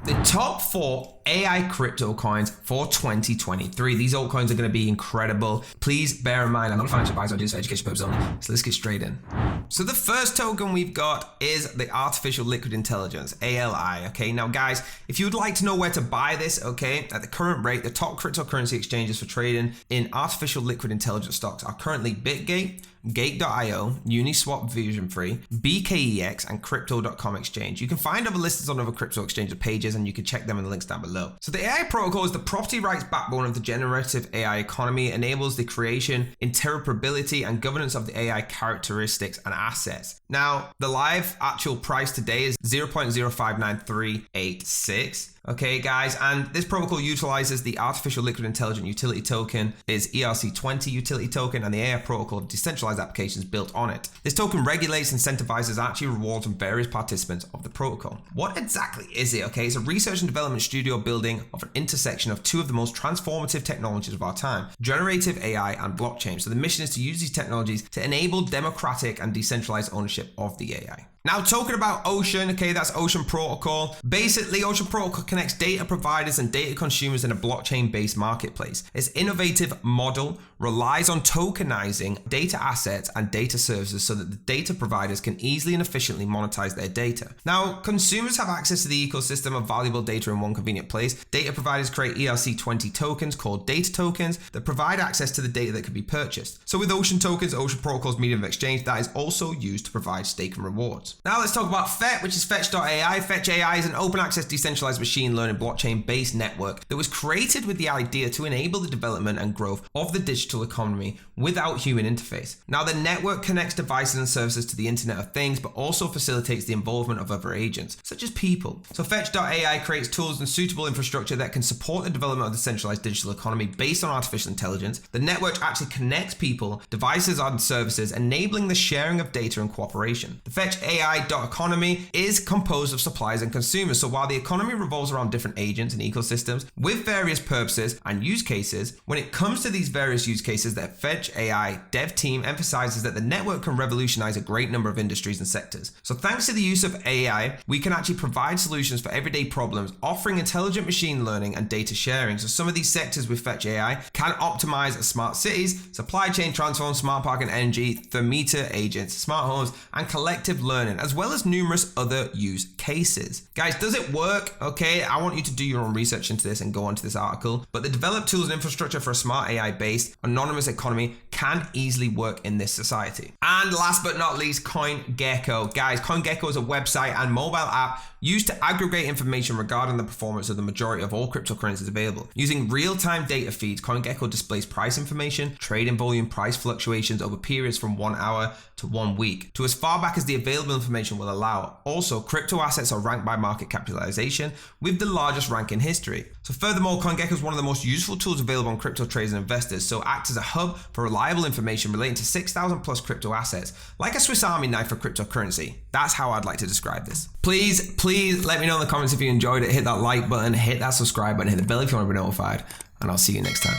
The top 4 AI crypto coins for 2023. These altcoins are going to be incredible. Please bear in mind, I'm not a financial advisor, I do this for education purposes only. So let's get straight in. So the first token we've got is the Artificial Liquid Intelligence, ALI. Okay, now guys, if you would like to know where to buy this, okay, at the current rate, the top cryptocurrency exchanges for trading in artificial liquid intelligence stocks are currently Bitgate, Gate.io, Uniswap Version 3, BKEX, and Crypto.com exchange. You can find other listings on other crypto exchange pages, and you can check them in the links down below. So the AI protocol is the property rights backbone of the generative AI economy. It enables the creation, interoperability, and governance of the AI characteristics and assets. Now, the live actual price today is 0.059386. Okay, guys, and this protocol utilizes the Artificial Liquid Intelligence Utility Token, is ERC20 utility token, and the AI protocol of decentralized applications built on it. This token regulates, incentivizes, and actually rewards from various participants of the protocol. What exactly is it? Okay, it's a research and development studio building of an intersection of two of the most transformative technologies of our time, generative AI and blockchain. So the mission is to use these technologies to enable democratic and decentralized ownership of the AI. Now, talking about Ocean, okay, that's Ocean Protocol. Basically, Ocean Protocol connects data providers and data consumers in a blockchain-based marketplace. Its innovative model relies on tokenizing data assets and data services so that the data providers can easily and efficiently monetize their data. Now, consumers have access to the ecosystem of valuable data in one convenient place. Data providers create ERC20 tokens called data tokens that provide access to the data that can be purchased. So with Ocean tokens, Ocean Protocol's medium of exchange, that is also used to provide stake and rewards. Now let's talk about Fetch, which is Fetch.AI. Fetch.AI is an open access decentralized machine learning blockchain based network that was created with the idea to enable the development and growth of the digital economy without human interface. Now the network connects devices and services to the Internet of Things, but also facilitates the involvement of other agents, such as people. So Fetch.AI creates tools and suitable infrastructure that can support the development of the centralized digital economy based on artificial intelligence. The network actually connects people, devices, and services, enabling the sharing of data and cooperation. The Fetch.AI economy is composed of suppliers and consumers. So while the economy revolves around different agents and ecosystems with various purposes and use cases, when it comes to these various use cases, the Fetch.AI dev team emphasizes that the network can revolutionize a great number of industries and sectors. So thanks to the use of AI, we can actually provide solutions for everyday problems, offering intelligent machine learning and data sharing. So some of these sectors with Fetch.AI can optimize smart cities, supply chain transform, smart park and energy, thermometer agents, smart homes, and collective learning, as well as numerous other use cases. Guys, does it work? Okay, I want you to do your own research into this and go onto this article, but the developed tools and infrastructure for a smart AI-based anonymous economy can easily work in this society. And last but not least, CoinGecko. Guys, CoinGecko is a website and mobile app used to aggregate information regarding the performance of the majority of all cryptocurrencies available. Using real-time data feeds, CoinGecko displays price information, trading volume, price fluctuations over periods from 1 hour to 1 week, to as far back as the available information will allow. Also, crypto assets are ranked by market capitalization, with the largest rank in history. So furthermore, CoinGecko is one of the most useful tools available on crypto traders and investors, so acts as a hub for reliable information relating to 6,000 plus crypto assets, like a Swiss Army knife for cryptocurrency. That's how I'd like to describe this. Please let me know in the comments if you enjoyed it. Hit that like button, hit that subscribe button, hit the bell if you want to be notified, and I'll see you next time.